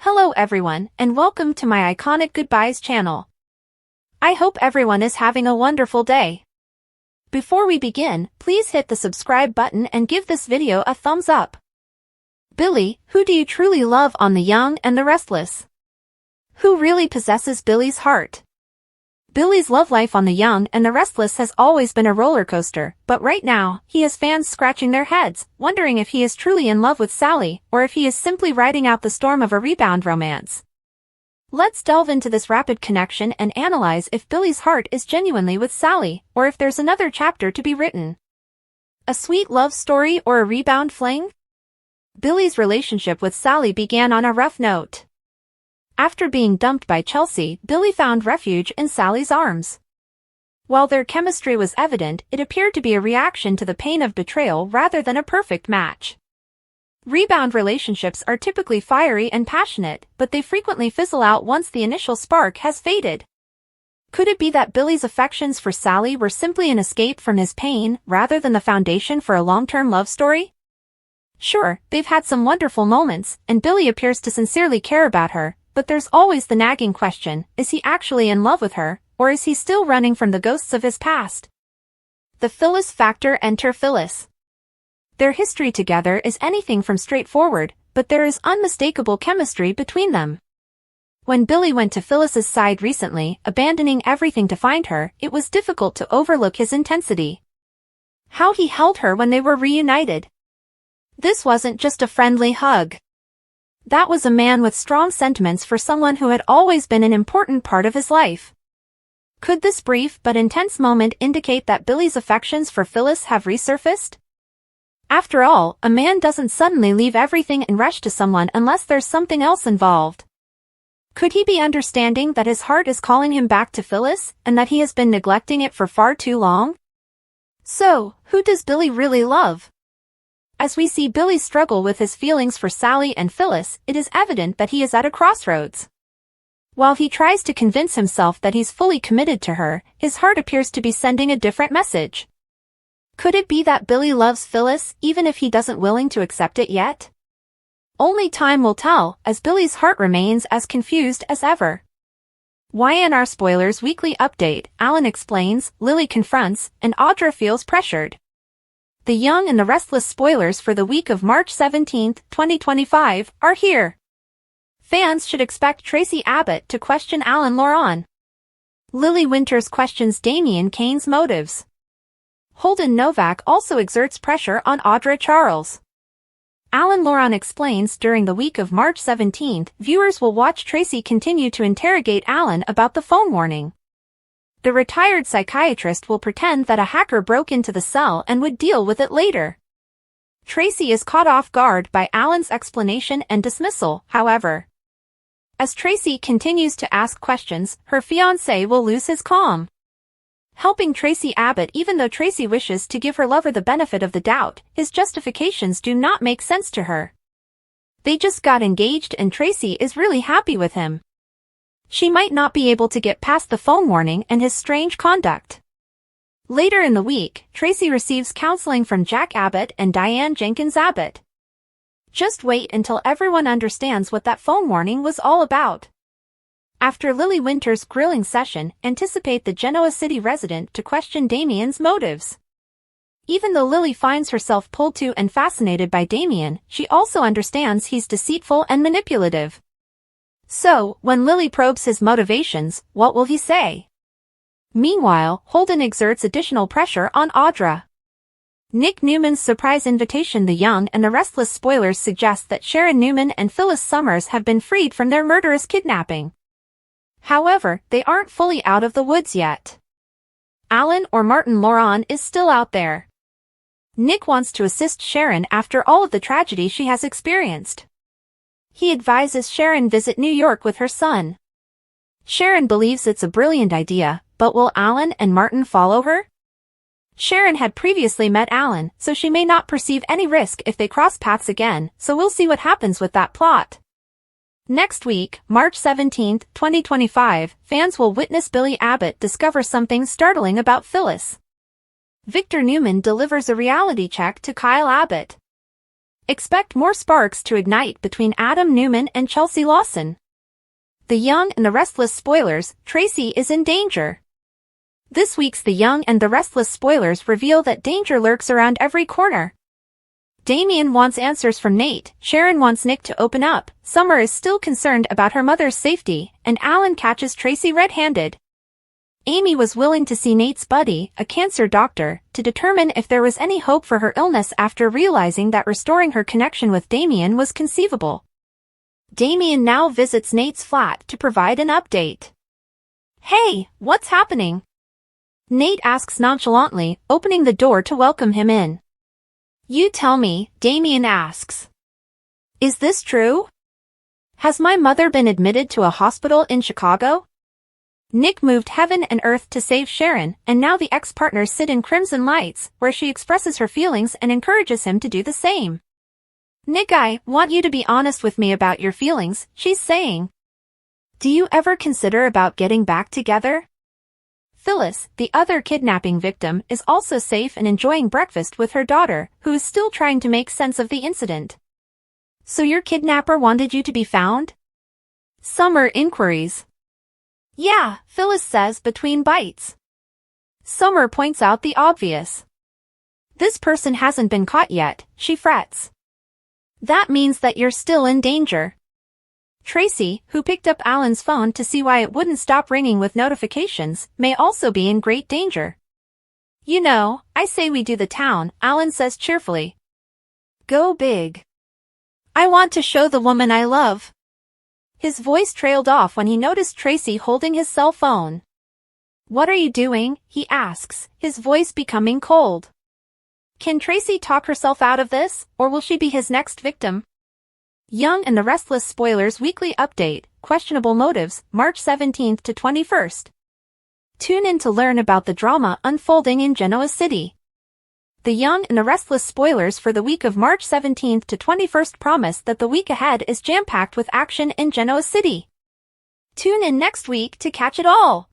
Hello everyone, and welcome to my Iconic Goodbyes channel. I hope everyone is having a wonderful day. Before we begin, please hit the subscribe button and give this video a thumbs up. Billy, who do you truly love on The Young and the Restless? Who really possesses Billy's heart? Billy's love life on The Young and the Restless has always been a roller coaster, but right now, he has fans scratching their heads, wondering if he is truly in love with Sally, or if he is simply riding out the storm of a rebound romance. Let's delve into this rapid connection and analyze if Billy's heart is genuinely with Sally, or if there's another chapter to be written. A sweet love story or a rebound fling? Billy's relationship with Sally began on a rough note. After being dumped by Chelsea, Billy found refuge in Sally's arms. While their chemistry was evident, it appeared to be a reaction to the pain of betrayal rather than a perfect match. Rebound relationships are typically fiery and passionate, but they frequently fizzle out once the initial spark has faded. Could it be that Billy's affections for Sally were simply an escape from his pain, rather than the foundation for a long-term love story? Sure, they've had some wonderful moments, and Billy appears to sincerely care about her, but there's always the nagging question, is he actually in love with her, or is he still running from the ghosts of his past? The Phyllis factor. Enter Phyllis. Their history together is anything from straightforward, but there is unmistakable chemistry between them. When Billy went to Phyllis's side recently, abandoning everything to find her, it was difficult to overlook his intensity. How he held her when they were reunited. This wasn't just a friendly hug. That was a man with strong sentiments for someone who had always been an important part of his life. Could this brief but intense moment indicate that Billy's affections for Phyllis have resurfaced? After all, a man doesn't suddenly leave everything and rush to someone unless there's something else involved. Could he be understanding that his heart is calling him back to Phyllis, and that he has been neglecting it for far too long? So, who does Billy really love? As we see Billy struggle with his feelings for Sally and Phyllis, it is evident that he is at a crossroads. While he tries to convince himself that he's fully committed to her, his heart appears to be sending a different message. Could it be that Billy loves Phyllis, even if he doesn't willing to accept it yet? Only time will tell, as Billy's heart remains as confused as ever. YNR Spoilers Weekly Update. Alan explains, Lily confronts, and Audra feels pressured. The Young and the Restless spoilers for the week of March 17, 2025, are here. Fans should expect Tracy Abbott to question Alan Lawson. Lily Winters questions Damien Kane's motives. Holden Novak also exerts pressure on Audra Charles. Alan Lawson explains during the week of March 17, viewers will watch Tracy continue to interrogate Alan about the phone warning. The retired psychiatrist will pretend that a hacker broke into the cell and would deal with it later. Tracy is caught off guard by Alan's explanation and dismissal, however. As Tracy continues to ask questions, her fiancé will lose his calm. Helping Tracy Abbott. Even though Tracy wishes to give her lover the benefit of the doubt, his justifications do not make sense to her. They just got engaged and Tracy is really happy with him. She might not be able to get past the phone warning and his strange conduct. Later in the week, Tracy receives counseling from Jack Abbott and Diane Jenkins Abbott. Just wait until everyone understands what that phone warning was all about. After Lily Winters' grilling session, anticipate the Genoa city resident to question Damien's motives. Even though Lily finds herself pulled to and fascinated by Damien, she also understands he's deceitful and manipulative. So, when Lily probes his motivations, what will he say? Meanwhile, Holden exerts additional pressure on Audra. Nick Newman's surprise invitation. The Young and the Restless spoilers suggest that Sharon Newman and Phyllis Summers have been freed from their murderous kidnapping. However, they aren't fully out of the woods yet. Alan or Martin Lawson is still out there. Nick wants to assist Sharon after all of the tragedy she has experienced. He advises Sharon visit New York with her son. Sharon believes it's a brilliant idea, but will Alan and Martin follow her? Sharon had previously met Alan, so she may not perceive any risk if they cross paths again, so we'll see what happens with that plot. Next week, March 17, 2025, fans will witness Billy Abbott discover something startling about Phyllis. Victor Newman delivers a reality check to Kyle Abbott. Expect more sparks to ignite between Adam Newman and Chelsea Lawson. The Young and the Restless spoilers, Tracy is in danger. This week's The Young and the Restless spoilers reveal that danger lurks around every corner. Damien wants answers from Nate, Sharon wants Nick to open up, Summer is still concerned about her mother's safety, and Alan catches Tracy red-handed. Amy was willing to see Nate's buddy, a cancer doctor, to determine if there was any hope for her illness after realizing that restoring her connection with Damien was conceivable. Damien now visits Nate's flat to provide an update. "Hey, what's happening?" Nate asks nonchalantly, opening the door to welcome him in. "You tell me," Damien asks. "Is this true? Has my mother been admitted to a hospital in Chicago?" Nick moved heaven and earth to save Sharon, and now the ex-partners sit in Crimson Lights, where she expresses her feelings and encourages him to do the same. "Nick, I want you to be honest with me about your feelings," she's saying. "Do you ever consider about getting back together?" Phyllis, the other kidnapping victim, is also safe and enjoying breakfast with her daughter, who is still trying to make sense of the incident. "So your kidnapper wanted you to be found?" Summer inquiries. "Yeah," Phyllis says between bites. Summer points out the obvious. "This person hasn't been caught yet," she frets. "That means that you're still in danger." Tracy, who picked up Alan's phone to see why it wouldn't stop ringing with notifications, may also be in great danger. "You know, I say we do the town," Alan says cheerfully. "Go big. I want to show the woman I love." His voice trailed off when he noticed Tracy holding his cell phone. "What are you doing?" he asks, his voice becoming cold. Can Tracy talk herself out of this, or will she be his next victim? Young and the Restless spoilers weekly update, questionable motives, March 17th to 21st. Tune in to learn about the drama unfolding in Genoa City. The Young and the Restless spoilers for the week of March 17th to 21st promise that the week ahead is jam-packed with action in Genoa City. Tune in next week to catch it all.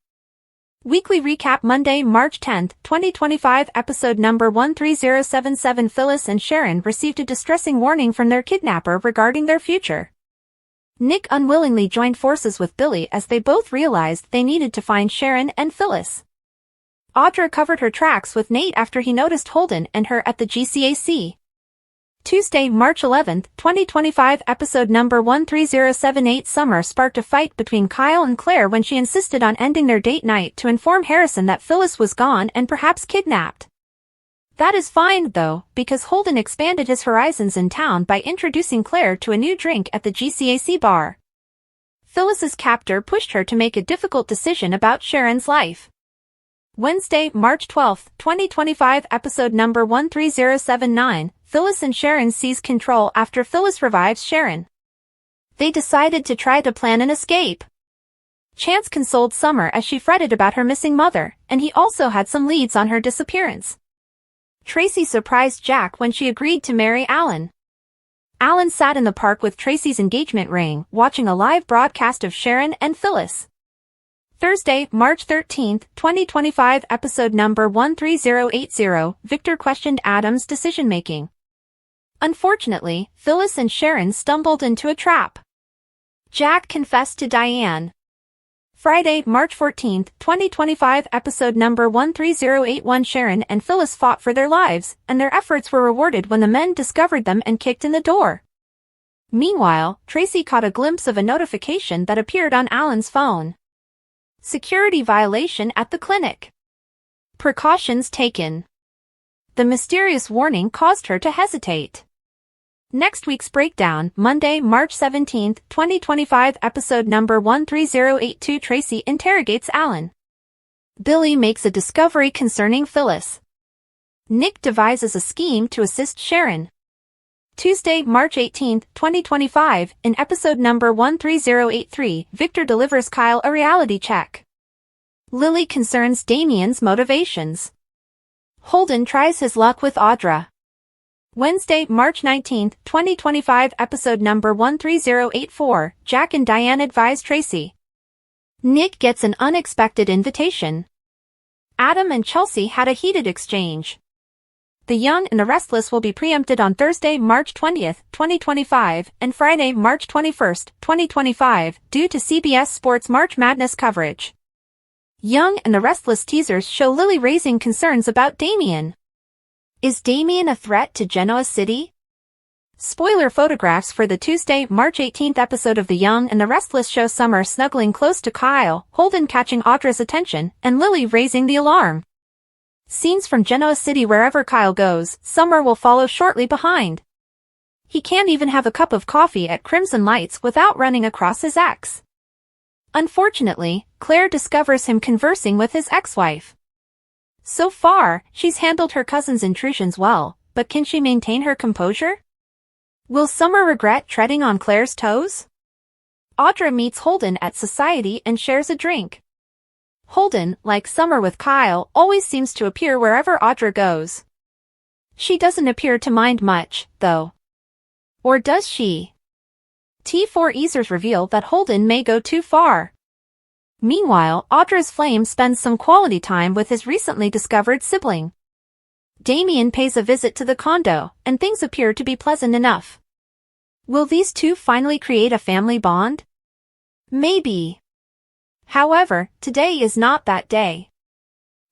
Weekly recap Monday, March 10th, 2025 episode number 13077 Phyllis and Sharon received a distressing warning from their kidnapper regarding their future. Nick unwillingly joined forces with Billy as they both realized they needed to find Sharon and Phyllis. Audra covered her tracks with Nate after he noticed Holden and her at the GCAC. Tuesday, March 11th, 2025 episode number 13078 Summer sparked a fight between Kyle and Claire when she insisted on ending their date night to inform Harrison that Phyllis was gone and perhaps kidnapped. That is fine, though, because Holden expanded his horizons in town by introducing Claire to a new drink at the GCAC bar. Phyllis's captor pushed her to make a difficult decision about Sharon's life. Wednesday, March 12th, 2025 episode number 13079 Phyllis and Sharon seize control after Phyllis revives Sharon. They decided to try to plan an escape. Chance consoled Summer as she fretted about her missing mother, and he also had some leads on her disappearance. Tracy surprised Jack when she agreed to marry Alan. Alan sat in the park with Tracy's engagement ring, watching a live broadcast of Sharon and Phyllis. Thursday, March 13th, 2025 episode number 13080 Victor questioned Adam's decision-making. Unfortunately, Phyllis and Sharon stumbled into a trap. Jack confessed to Diane. Friday, March 14th, 2025 episode number 13081 Sharon and Phyllis fought for their lives, and their efforts were rewarded when the men discovered them and kicked in the door. Meanwhile, Tracy caught a glimpse of a notification that appeared on Alan's phone. Security violation at the clinic. Precautions taken. The mysterious warning caused her to hesitate. Next week's breakdown, Monday, March 17th, 2025 episode number 13082 Tracy interrogates Alan. Billy makes a discovery concerning Phyllis. Nick devises a scheme to assist Sharon. Tuesday, March 18th, 2025, in episode number 13083, Victor delivers Kyle a reality check. Lily concerns Damien's motivations. Holden tries his luck with Audra. Wednesday, March 19th, 2025 episode number 13084, Jack and Diane advise Tracy. Nick gets an unexpected invitation. Adam and Chelsea had a heated exchange. The Young and the Restless will be preempted on Thursday, March 20th, 2025, and Friday, March 21st, 2025, due to CBS Sports March Madness coverage. Young and the Restless teasers show Lily raising concerns about Damien. Is Damien a threat to Genoa City? Spoiler photographs for the Tuesday, March 18th episode of The Young and the Restless show Summer snuggling close to Kyle, Holden catching Audra's attention, and Lily raising the alarm. Scenes from Genoa City. Wherever Kyle goes, Summer will follow shortly behind. He can't even have a cup of coffee at Crimson Lights without running across his ex. Unfortunately, Claire discovers him conversing with his ex-wife. So far, she's handled her cousin's intrusions well, but can she maintain her composure? Will Summer regret treading on Claire's toes? Audra meets Holden at Society and shares a drink. Holden, like Summer with Kyle, always seems to appear wherever Audra goes. She doesn't appear to mind much, though. Or does she? T4 easers reveal that Holden may go too far. Meanwhile, Audra's flame spends some quality time with his recently discovered sibling. Damien pays a visit to the condo, and things appear to be pleasant enough. Will these two finally create a family bond? Maybe. However, today is not that day.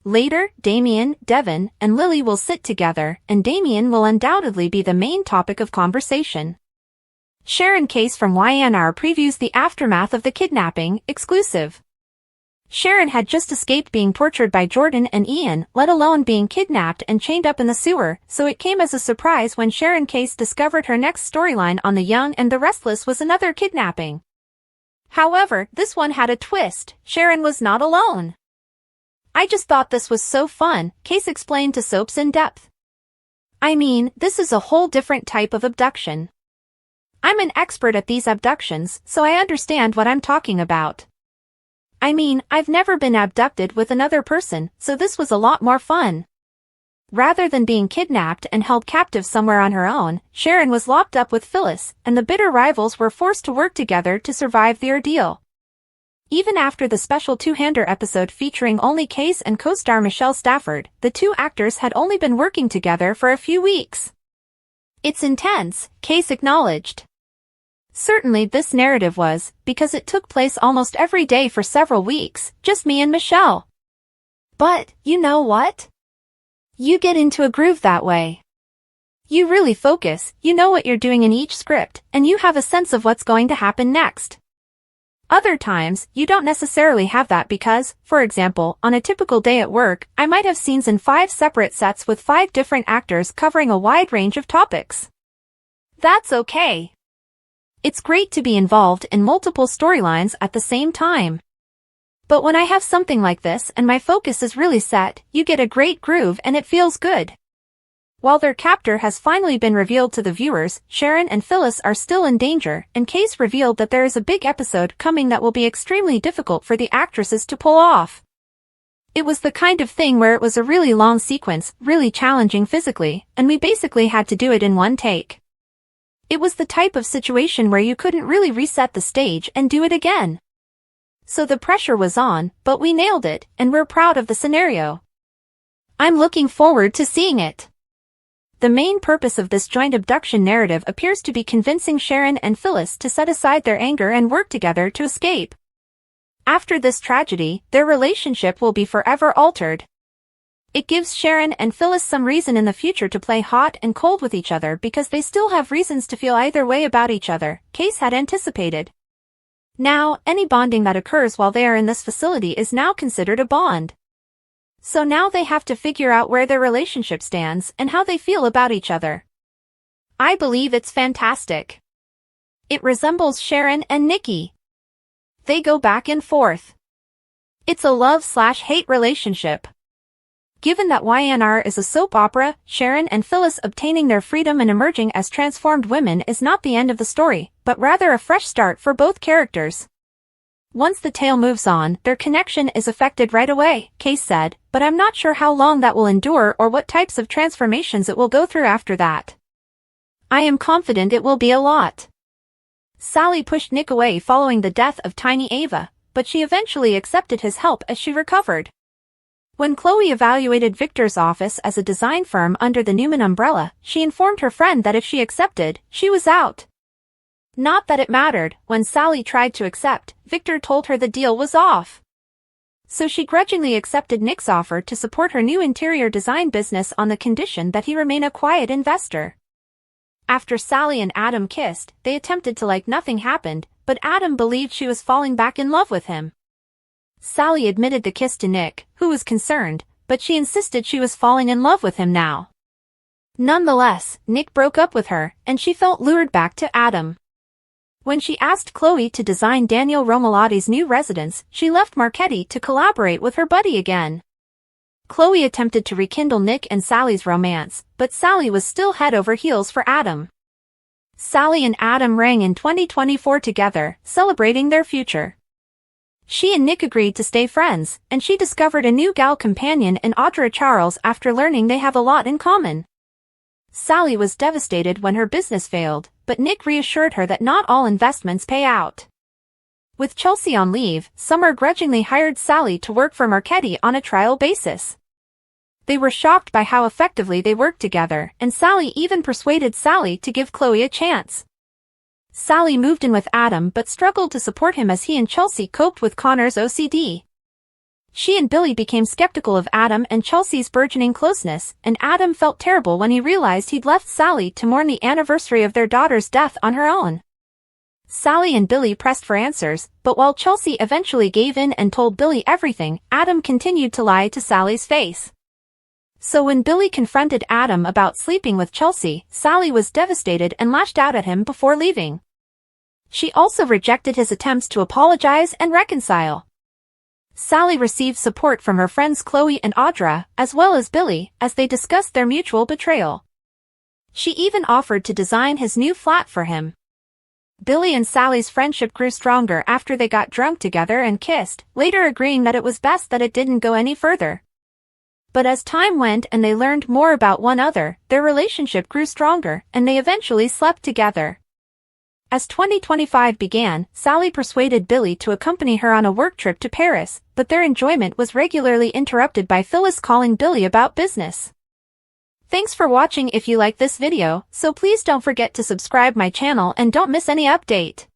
Later, Damien, Devon, and Lily will sit together, and Damien will undoubtedly be the main topic of conversation. Sharon case from YNR previews the aftermath of the kidnapping, exclusive. Sharon had just escaped being tortured by Jordan and Ian, let alone being kidnapped and chained up in the sewer, so it came as a surprise when Sharon Case discovered her next storyline on The Young and the Restless was another kidnapping. However, this one had a twist. Sharon was not alone. I just thought this was so fun, Case explained to Soaps in Depth. I mean, this is a whole different type of abduction. I'm an expert at these abductions, so I understand what I'm talking about. I mean, I've never been abducted with another person, so this was a lot more fun. Rather than being kidnapped and held captive somewhere on her own, Sharon was locked up with Phyllis, and the bitter rivals were forced to work together to survive the ordeal. Even after the special two-hander episode featuring only Case and co-star Michelle Stafford, the two actors had only been working together for a few weeks. It's intense, Case acknowledged. Certainly this narrative was, because it took place almost every day for several weeks, just me and Michelle. But, you know what? You get into a groove that way. You really focus, you know what you're doing in each script, and you have a sense of what's going to happen next. Other times, you don't necessarily have that because, for example, on a typical day at work, I might have scenes in 5 separate sets with 5 different actors covering a wide range of topics. That's okay. It's great to be involved in multiple storylines at the same time. But when I have something like this and my focus is really set, you get a great groove and it feels good. While their captor has finally been revealed to the viewers, Sharon and Phyllis are still in danger, and Case revealed that there is a big episode coming that will be extremely difficult for the actresses to pull off. It was the kind of thing where it was a really long sequence, really challenging physically, and we basically had to do it in one take. It was the type of situation where you couldn't really reset the stage and do it again. So the pressure was on, but we nailed it, and we're proud of the scenario. I'm looking forward to seeing it. The main purpose of this joint abduction narrative appears to be convincing Sharon and Phyllis to set aside their anger and work together to escape. After this tragedy, their relationship will be forever altered. It gives Sharon and Phyllis some reason in the future to play hot and cold with each other because they still have reasons to feel either way about each other, Case had anticipated. Now, any bonding that occurs while they are in this facility is now considered a bond. So now they have to figure out where their relationship stands and how they feel about each other. I believe it's fantastic. It resembles Sharon and Nikki. They go back and forth. It's a love/hate relationship. Given that YNR is a soap opera, Sharon and Phyllis obtaining their freedom and emerging as transformed women is not the end of the story, but rather a fresh start for both characters. Once the tale moves on, their connection is affected right away, Case said, but I'm not sure how long that will endure or what types of transformations it will go through after that. I am confident it will be a lot. Sally pushed Nick away following the death of Tiny Ava, but she eventually accepted his help as she recovered. When Chloe evaluated Victor's office as a design firm under the Newman umbrella, she informed her friend that if she accepted, she was out. Not that it mattered. When Sally tried to accept, Victor told her the deal was off. So she grudgingly accepted Nick's offer to support her new interior design business on the condition that he remain a quiet investor. After Sally and Adam kissed, they attempted to like nothing happened, but Adam believed she was falling back in love with him. Sally admitted the kiss to Nick, who was concerned, but she insisted she was falling in love with him now. Nonetheless, Nick broke up with her, and she felt lured back to Adam. When she asked Chloe to design Daniel Romalotti's new residence, she left Marchetti to collaborate with her buddy again. Chloe attempted to rekindle Nick and Sally's romance, but Sally was still head over heels for Adam. Sally and Adam rang in 2024 together, celebrating their future. She and Nick agreed to stay friends, and she discovered a new gal companion in Audra Charles after learning they have a lot in common. Sally was devastated when her business failed, but Nick reassured her that not all investments pay out. With Chelsea on leave, Summer grudgingly hired Sally to work for Marchetti on a trial basis. They were shocked by how effectively they worked together, and Sally even persuaded Sally to give Chloe a chance. Sally moved in with Adam but struggled to support him as he and Chelsea coped with Connor's OCD. She and Billy became skeptical of Adam and Chelsea's burgeoning closeness, and Adam felt terrible when he realized he'd left Sally to mourn the anniversary of their daughter's death on her own. Sally and Billy pressed for answers, but while Chelsea eventually gave in and told Billy everything, Adam continued to lie to Sally's face. So when Billy confronted Adam about sleeping with Chelsea, Sally was devastated and lashed out at him before leaving. She also rejected his attempts to apologize and reconcile. Sally received support from her friends Chloe and Audra, as well as Billy, as they discussed their mutual betrayal. She even offered to design his new flat for him. Billy and Sally's friendship grew stronger after they got drunk together and kissed, later agreeing that it was best that it didn't go any further. But as time went and they learned more about one another, their relationship grew stronger, and they eventually slept together. As 2025 began, Sally persuaded Billy to accompany her on a work trip to Paris, but their enjoyment was regularly interrupted by Phyllis calling Billy about business. Thanks for watching. If you like this video, so please don't forget to subscribe my channel and don't miss any update.